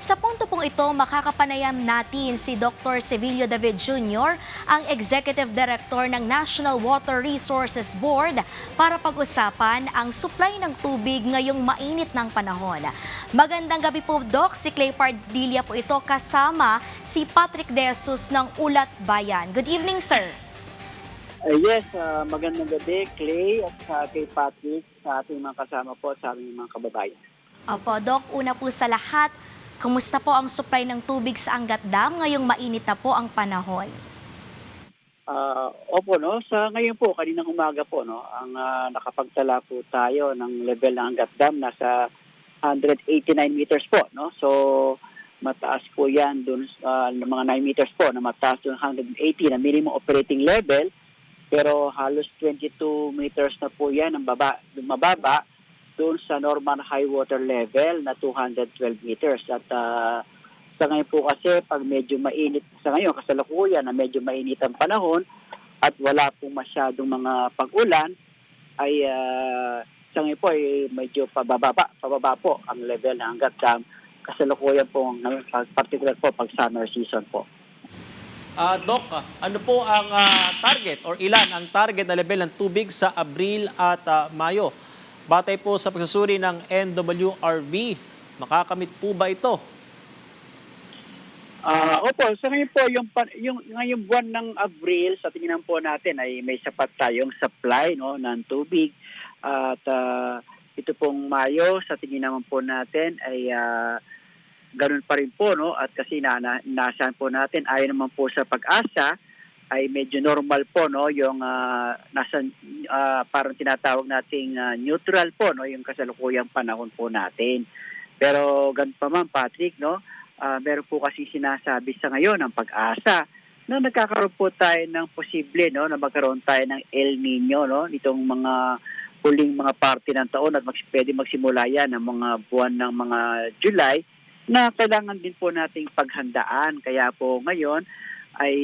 Sa punto pong ito, makakapanayam natin si Dr. Sevilio David Jr., ang Executive Director ng National Water Resources Board para pag-usapan ang supply ng tubig ngayong mainit ng panahon. Magandang gabi po, Doc. Si Clay Pardilla po ito kasama si Patrick De Jesus ng Ulat Bayan. Good evening, sir. Yes, magandang gabi, Clay, at kay Patrick, sa ating mga kasama po, sa aming mga kababayan. Opo, Doc, una po sa lahat, kumusta po ang supply ng tubig sa Angat Dam ngayong mainit na po ang panahon? Opo, no, sa ngayon po, kaninang umaga po, no, ang nakapagtala po tayo ng level ng Angat Dam, nasa 189 meters po, no, so mataas po yan dun, mga 9 meters po, na mataas dun 180 na minimum operating level, pero halos 22 meters na po yan ang mababa doon sa normal high water level na 212 meters. At sa ngayon po kasi, pag medyo mainit, sa ngayon kasalukuyan na medyo mainit ang panahon at wala pong masyadong mga pag-ulan, ay sa ngayon po ay medyo pababa po ang level ng Angat Dam. Kasalukuyan po ngayon, particular po pag summer season po. Doc, ano po ang target or ilan ang target na level ng tubig sa Abril at Mayo? Batay po sa pagsusuri ng NWRB, makakamit po ba ito? Opo, sa ngayon po, yung ngayong buwan ng Abril, sa tingnan po natin ay may sapat tayong supply, no, ng tubig. At ito pong Mayo, sa tingin naman po natin ay ganun pa rin po, no? At kasi naasahan po natin, ayon naman po sa Pag-asa, ay medyo normal po, no, yung nasa parang tinatawag nating neutral po, no, yung kasalukuyang panahon po natin. Pero ganun pa man, Patrick, no, meron po kasi sinasabi sa ngayon ng Pag-asa na nagkakaroon po tayo ng posible, no, na magkaroon tayo ng El Nino, no, itong mga huling mga parte ng taon at pwede magsimula yan ng mga buwan ng mga July, na kailangan din po nating paghandaan. Kaya po ngayon ay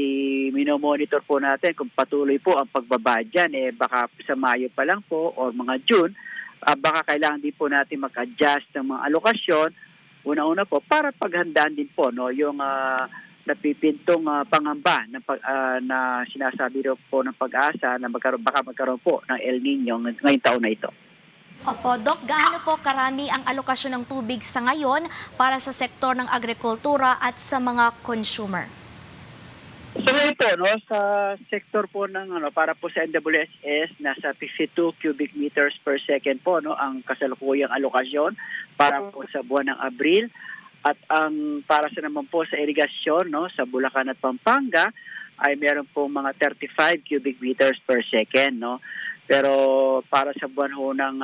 minomonitor po natin kung patuloy po ang pagbaba dyan. Baka sa Mayo pa lang po o mga June, baka kailangan din po natin mag-adjust ng mga alokasyon. Una-una po para paghandaan din po, no, yung napipintong pangamba na sinasabi po ng Pag-asa na baka magkaroon po ng El Nino ngayong taon na ito. Opo, Doc, gaano po karami ang alokasyon ng tubig sa ngayon para sa sektor ng agrikultura at sa mga consumer? So ito, no, sa sector po ng para po sa NWSS, nasa 52 cubic meters per second po, no, ang kasalukuyang alokasyon para po sa buwan ng Abril. At ang para sa naman po sa irigasyon, no, sa Bulacan at Pampanga ay meron po mga 35 cubic meters per second, no. Pero para sa buwan ho ng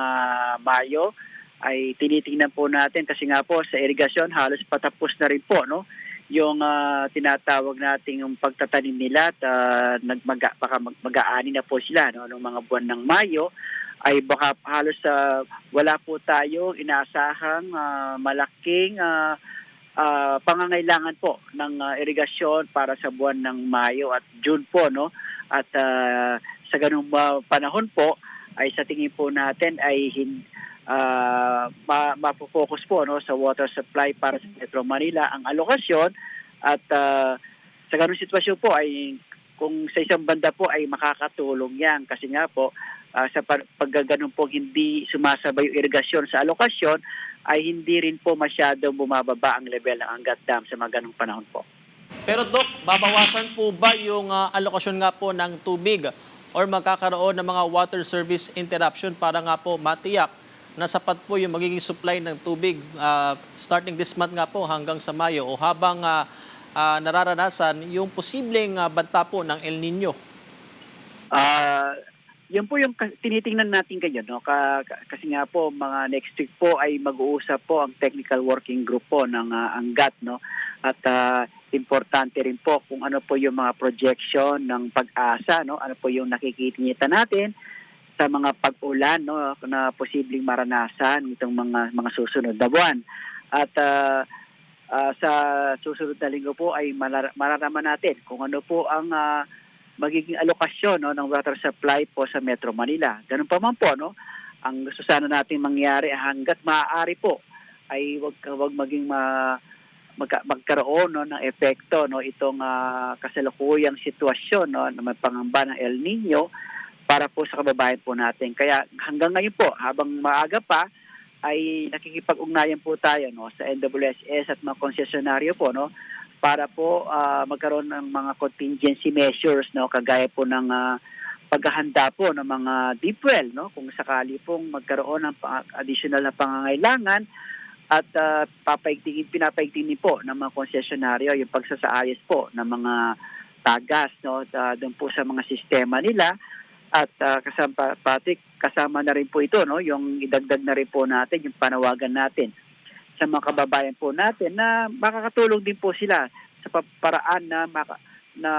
Mayo ay tinitingnan po natin kasi nga po sa irigasyon halos patapos na rin po, no, yung tinatawag nating yung pagtatanim nila at baka mag-aani na po sila, no, ng mga buwan ng Mayo ay baka halos wala po tayo inaasahang malaking pangangailangan po ng irigasyon para sa buwan ng Mayo at June po, no. At sa ganung panahon po ay sa tingin po natin ay mapofocus po, no, sa water supply para sa Metro Manila ang alokasyon. At sa ganung sitwasyon po ay kung sa isang banda po ay makakatulong yan kasi nga po sa paggaganong po hindi sumasabay yung irigasyon sa alokasyon ay hindi rin po masyadong bumababa ang level ng Angat Dam sa mga ganung panahon po. Pero Doc, babawasan po ba yung alokasyon nga po ng tubig or magkakaroon ng mga water service interruption para nga po matiyak na sapat po yung magiging supply ng tubig starting this month nga po hanggang sa Mayo o habang nararanasan yung posibleng banta po ng El Nino? Yan po yung tinitingnan natin ngayon, no? Kasi nga po mga next week po ay mag-uusap po ang technical working group po ng Angat, no? At importante rin po kung ano po yung mga projection ng Pag-asa, no? Ano po yung nakikita natin sa mga pag-ulan, no, na posibleng maranasan itong mga susunod na buwan. At sa susunod na linggo po ay mararaman natin kung ano po ang magiging alokasyon, no, ng water supply po sa Metro Manila. Ganun pa man po, no, ang gusto sana natin mangyari hanggat maaari po ay wag maging magkaroon no, ng epekto no, itong kasalukuyang sitwasyon no, na may pangamba ng El Nino para po sa kababayan po natin. Kaya hanggang ngayon po, habang maaga pa, ay nakikipag-ugnayan po tayo no, sa NWSS at mga konsesyonaryo po no, para po magkaroon ng mga contingency measures no, kagaya po ng paghahanda po ng mga deep well no, kung sakali pong magkaroon ng additional na pangangailangan at pinapaigtingin po ng mga konsesyonaryo yung pagsasaayos po ng mga tagas no, doon po sa mga sistema nila. At kasama na rin po ito, no, yung idagdag na rin po natin, yung panawagan natin sa mga kababayan po natin na makakatulong din po sila sa paraan na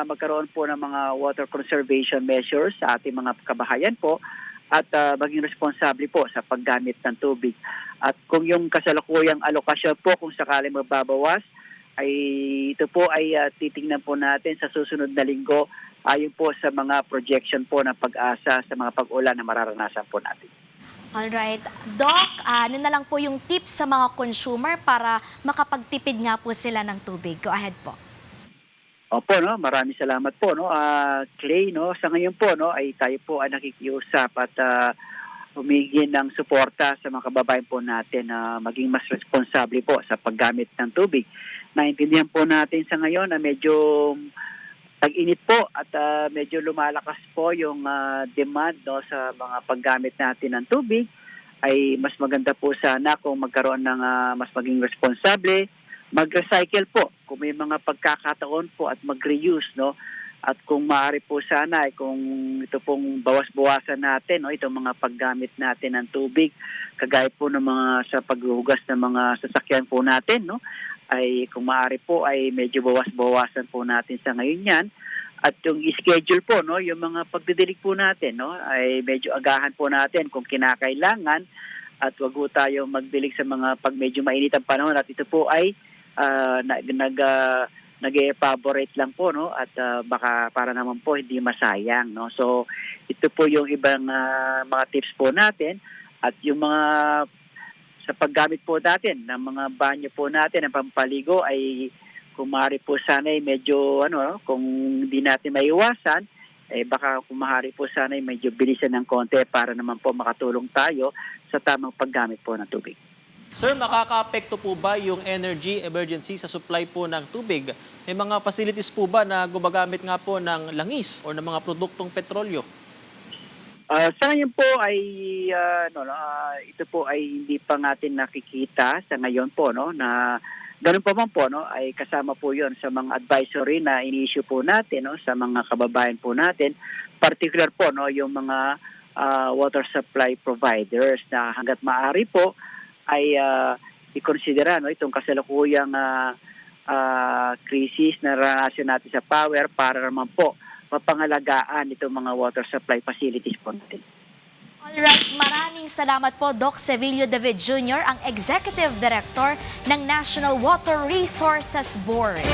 magkaroon po ng mga water conservation measures sa ating mga kabahayan po at maging responsable po sa paggamit ng tubig. At kung yung kasalukuyang alokasyon po kung sakaling magbabawas, ay ito po ay titingnan po natin sa susunod na linggo ayon po sa mga projection po ng pag-asa sa mga pag-ulan na mararanasan po natin. Alright. Doc, ano na lang po yung tips sa mga consumer para makapagtipid nga po sila ng tubig? Go ahead po. Opo, no, maraming salamat po, no. Clay, no, sa ngayon po, no, ay tayo po ay nakikiusap at humingi ng suporta sa mga kababayan po natin na maging mas responsable po sa paggamit ng tubig. Naintindihan po natin sa ngayon na medyo tag-init po at medyo lumalakas po yung demand no, sa mga paggamit natin ng tubig. Ay mas maganda po sana kung magkaroon ng mas maging responsable, mag-recycle po kung may mga pagkakataon po at mag-reuse no. At kung maaari po sana ay kung ito pong bawas-bawasan natin no, itong mga paggamit natin ng tubig kagaya po ng mga sa paghuhugas ng mga sasakyan po natin no, ay kung maaari po ay medyo bawas-bawasan po natin sa ngayon yan. At yung schedule po no, yung mga pagdidilig po natin no, ay medyo agahan po natin kung kinakailangan at wag po tayo magdilig sa mga pag medyo mainit ang panahon at ito po ay nag-evaporate lang po no at baka para naman po hindi masayang no. So ito po yung ibang mga tips po natin at yung mga sa paggamit po natin ng mga banyo po natin ng pampaligo ay kung maaari po sana ay medyo kung hindi natin maiwasan baka kung maaari po sana ay medyo bilisan ng konti para naman po makatulong tayo sa tamang paggamit po ng tubig. Sir, makaka-apekto po ba yung energy emergency sa supply po ng tubig? May mga facilities po ba na gumagamit nga po ng langis o ng mga produktong petrolyo? Sa ngayon po ay ito po ay hindi pa natin nakikita sa ngayon po no na ganun pa man po no ay kasama po 'yon sa mga advisory na ini-issue po natin no sa mga kababayan po natin, particular po no yung mga water supply providers na hangga't maaari po ay i-considera no itong kasalukuyang krisis na naranasan natin sa power para naman po mapangalagaan itong mga water supply facilities po natin. Alright, maraming salamat po Doc Sevilio David Jr., ang Executive Director ng National Water Resources Board.